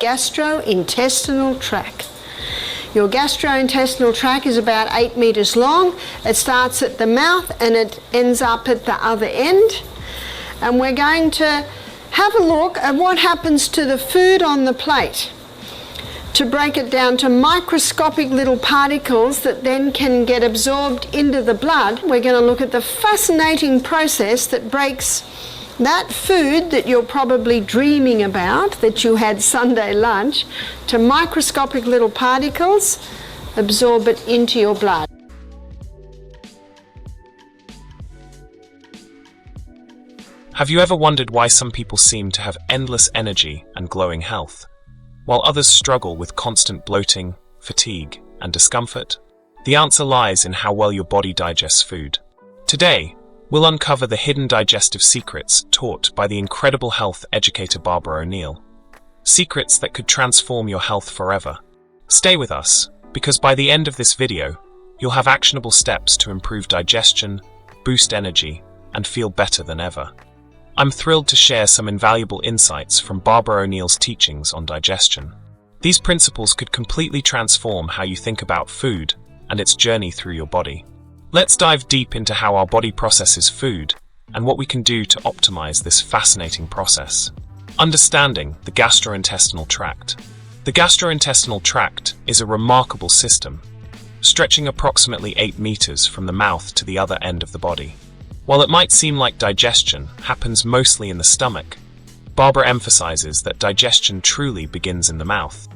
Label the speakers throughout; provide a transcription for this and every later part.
Speaker 1: gastrointestinal tract. Your gastrointestinal tract is about 8 meters long. It starts at the mouth and it ends up at the other end. And we're going to have a look at what happens to the food on the plate, to break it down to microscopic little particles that then can get absorbed into the blood. We're going to look at the fascinating process that breaks that food that you're probably dreaming about, that you had Sunday lunch, to microscopic little particles, absorb it into your blood.
Speaker 2: Have you ever wondered why some people seem to have endless energy and glowing health, while others struggle with constant bloating, fatigue, and discomfort? The answer lies in how well your body digests food. Today, we'll uncover the hidden digestive secrets taught by the incredible health educator Barbara O'Neill. Secrets that could transform your health forever. Stay with us, because by the end of this video, you'll have actionable steps to improve digestion, boost energy, and feel better than ever. I'm thrilled to share some invaluable insights from Barbara O'Neill's teachings on digestion. These principles could completely transform how you think about food and its journey through your body. Let's dive deep into how our body processes food and what we can do to optimize this fascinating process. Understanding the gastrointestinal tract. The gastrointestinal tract is a remarkable system, stretching approximately 8 meters from the mouth to the other end of the body. While it might seem like digestion happens mostly in the stomach, Barbara emphasizes that digestion truly begins in the mouth.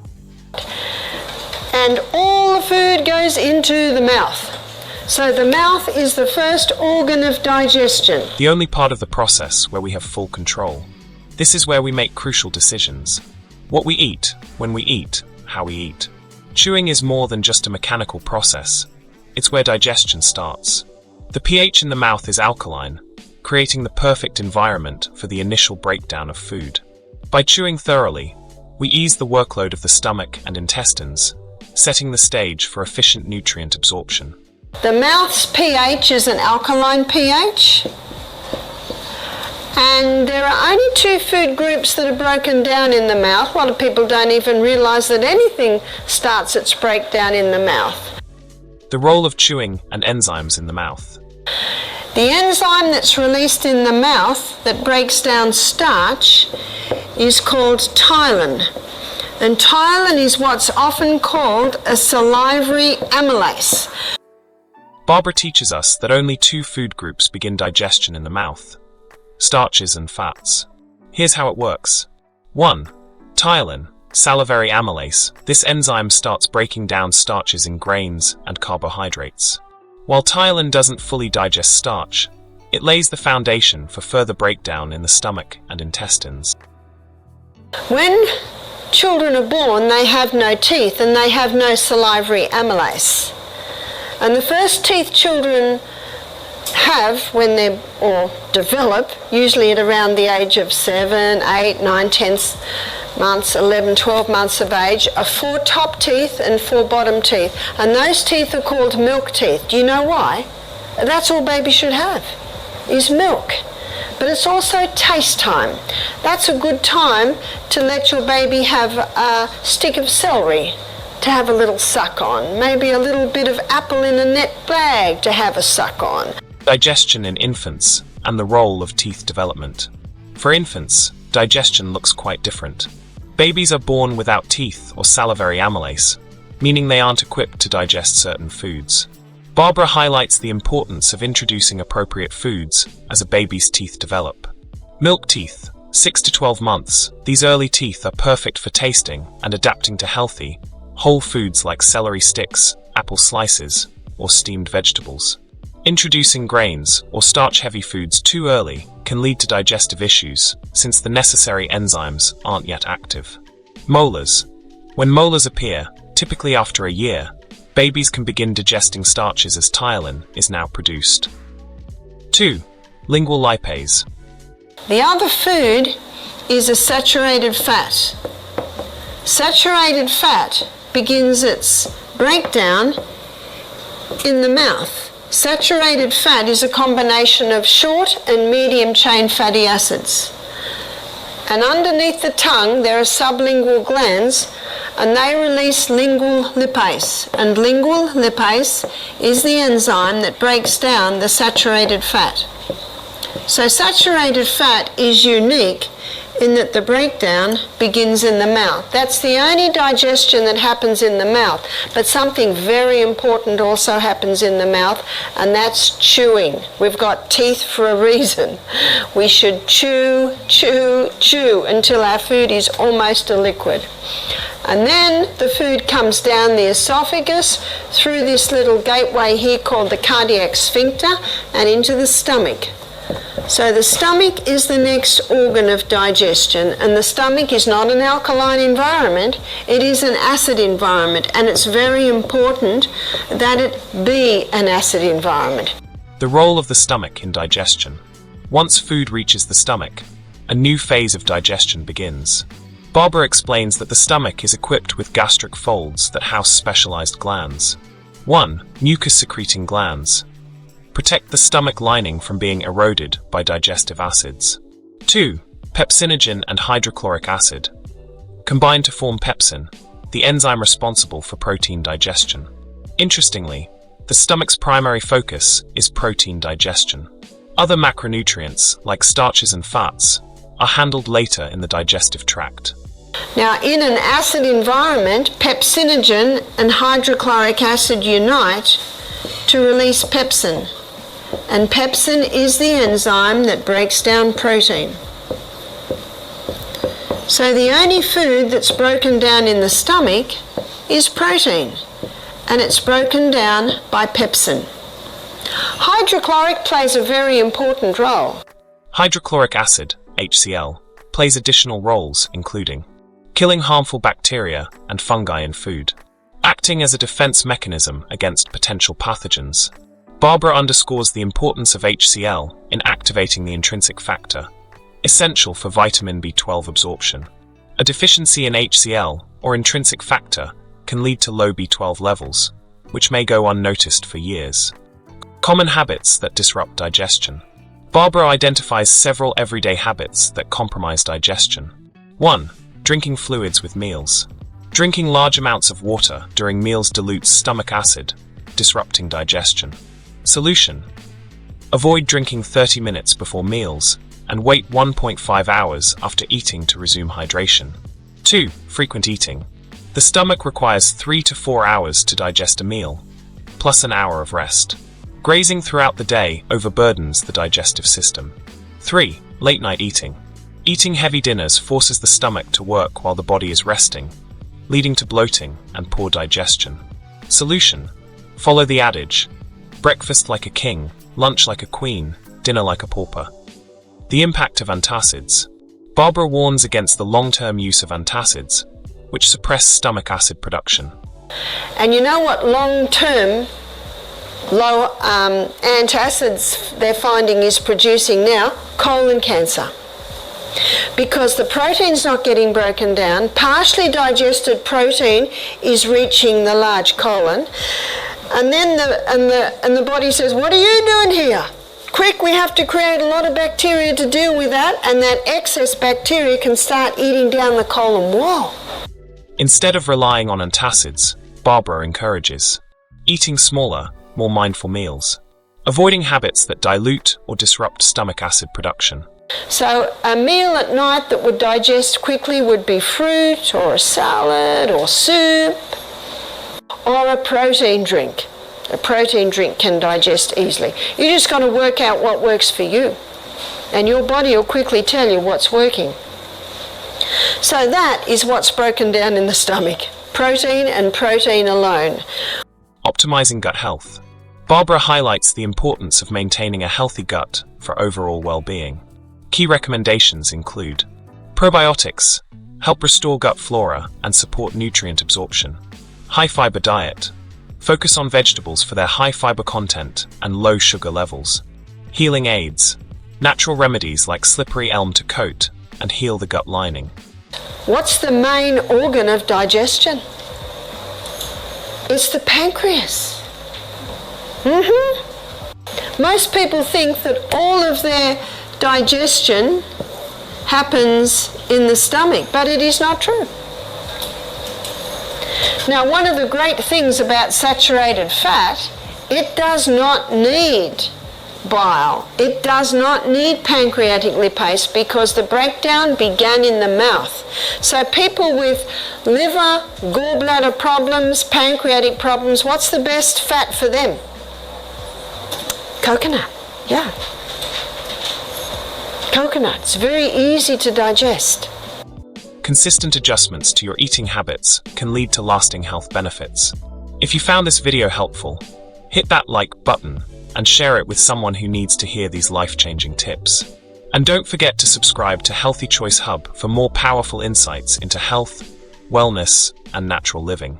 Speaker 1: And all the food goes into the mouth. So the mouth is the first organ of digestion.
Speaker 2: The only part of the process where we have full control. This is where we make crucial decisions. What we eat, when we eat, how we eat. Chewing is more than just a mechanical process. It's where digestion starts. The pH in the mouth is alkaline, creating the perfect environment for the initial breakdown of food. By chewing thoroughly, we ease the workload of the stomach and intestines, setting the stage for efficient nutrient absorption.
Speaker 1: The mouth's pH is an alkaline pH, and there are only 2 food groups that are broken down in the mouth. A lot of people don't even realize that anything starts its breakdown in the mouth.
Speaker 2: The role of chewing and enzymes in the mouth.
Speaker 1: The enzyme that's released in the mouth that breaks down starch is called ptyalin. And ptyalin is what's often called a salivary amylase.
Speaker 2: Barbara teaches us that only 2 food groups begin digestion in the mouth: starches and fats. Here's how it works. 1. Ptyalin, salivary amylase. This enzyme starts breaking down starches in grains and carbohydrates. While ptyalin doesn't fully digest starch, it lays the foundation for further breakdown in the stomach and intestines.
Speaker 1: When children are born, they have no teeth and they have no salivary amylase. And the first teeth children have when they develop, usually at around the age of 7, 8, 9, 10 months, 11, 12 months of age, are 4 top teeth and 4 bottom teeth. And those teeth are called milk teeth. Do you know why? That's all baby should have, is milk. But it's also taste time. That's a good time to let your baby have a stick of celery to have a little suck on. Maybe a little bit of apple in a net bag to have a suck on.
Speaker 2: Digestion in infants and the role of teeth development. For infants, digestion looks quite different. Babies are born without teeth or salivary amylase, meaning they aren't equipped to digest certain foods. Barbara highlights the importance of introducing appropriate foods as a baby's teeth develop. Milk teeth, 6 to 12 months. These early teeth are perfect for tasting and adapting to healthy, whole foods like celery sticks, apple slices, or steamed vegetables. Introducing grains or starch-heavy foods too early can lead to digestive issues since the necessary enzymes aren't yet active. Molars. When molars appear, typically after a year, babies can begin digesting starches as ptyalin is now produced. 2. Lingual lipase.
Speaker 1: The other food is a saturated fat. Saturated fat begins its breakdown in the mouth. Saturated fat is a combination of short and medium chain fatty acids. And underneath the tongue there are sublingual glands, and they release lingual lipase. And lingual lipase is the enzyme that breaks down the saturated fat. So saturated fat is unique in that the breakdown begins in the mouth. That's the only digestion that happens in the mouth. But something very important also happens in the mouth, and that's chewing. We've got teeth for a reason. We should chew, chew, chew until our food is almost a liquid. And then the food comes down the esophagus through this little gateway here called the cardiac sphincter and into the stomach. So the stomach is the next organ of digestion, and the stomach is not an alkaline environment, it is an acid environment, and it's very important that it be an acid environment.
Speaker 2: The role of the stomach in digestion. Once food reaches the stomach, a new phase of digestion begins. Barbara explains that the stomach is equipped with gastric folds that house specialized glands. 1. Mucus-secreting glands. Protect the stomach lining from being eroded by digestive acids. 2. Pepsinogen and hydrochloric acid. Combine to form pepsin, the enzyme responsible for protein digestion. Interestingly, the stomach's primary focus is protein digestion. Other macronutrients, like starches and fats, are handled later in the digestive tract.
Speaker 1: Now, in an acid environment, pepsinogen and hydrochloric acid unite to release pepsin. And pepsin is the enzyme that breaks down protein. So the only food that's broken down in the stomach is protein, and it's broken down by pepsin. Hydrochloric plays a very important role.
Speaker 2: Hydrochloric acid, HCl, plays additional roles including killing harmful bacteria and fungi in food, acting as a defense mechanism against potential pathogens. Barbara underscores the importance of HCl in activating the intrinsic factor, essential for vitamin B12 absorption. A deficiency in HCl or intrinsic factor can lead to low B12 levels, which may go unnoticed for years. Common habits that disrupt digestion. Barbara identifies several everyday habits that compromise digestion. 1. Drinking fluids with meals. Drinking large amounts of water during meals dilutes stomach acid, disrupting digestion. Solution: avoid drinking 30 minutes before meals and wait 1.5 hours after eating to resume hydration. 2. Frequent eating. The stomach requires 3 to 4 hours to digest a meal, plus an hour of rest. Grazing throughout the day overburdens the digestive system. 3. Late night eating. Eating heavy dinners forces the stomach to work while the body is resting, leading to bloating and poor digestion. Solution: follow the adage, breakfast like a king, lunch like a queen, dinner like a pauper. The impact of antacids. Barbara warns against the long-term use of antacids, which suppress stomach acid production.
Speaker 1: And you know what long-term low antacids they're finding is producing now? Colon cancer. Because the protein's not getting broken down, partially digested protein is reaching the large colon, and then the body says, "What are you doing here? Quick, we have to create a lot of bacteria to deal with that," and that excess bacteria can start eating down the colon wall.
Speaker 2: Instead of relying on antacids, Barbara encourages eating smaller, more mindful meals, avoiding habits that dilute or disrupt stomach acid production.
Speaker 1: So a meal at night that would digest quickly would be fruit or a salad or soup or a protein drink. A protein drink can digest easily. You just got to work out what works for you, and your body will quickly tell you what's working. So that is what's broken down in the stomach. Protein and protein alone.
Speaker 2: Optimizing gut health. Barbara highlights the importance of maintaining a healthy gut for overall well-being. Key recommendations include probiotics, help restore gut flora and support nutrient absorption. High-fiber diet, focus on vegetables for their high fiber content and low sugar levels. Healing aids, natural remedies like slippery elm to coat and heal the gut lining.
Speaker 1: What's the main organ of digestion? It's the pancreas. Most people think that all of their digestion happens in the stomach, but it is not true. Now, one of the great things about saturated fat, it does not need bile. It does not need pancreatic lipase because the breakdown began in the mouth. So people with liver, gallbladder problems, pancreatic problems, what's the best fat for them? Coconut, yeah. Coconut, it's very easy to digest.
Speaker 2: Consistent adjustments to your eating habits can lead to lasting health benefits. If you found this video helpful, hit that like button and share it with someone who needs to hear these life-changing tips. And don't forget to subscribe to Healthy Choice Hub for more powerful insights into health, wellness, and natural living.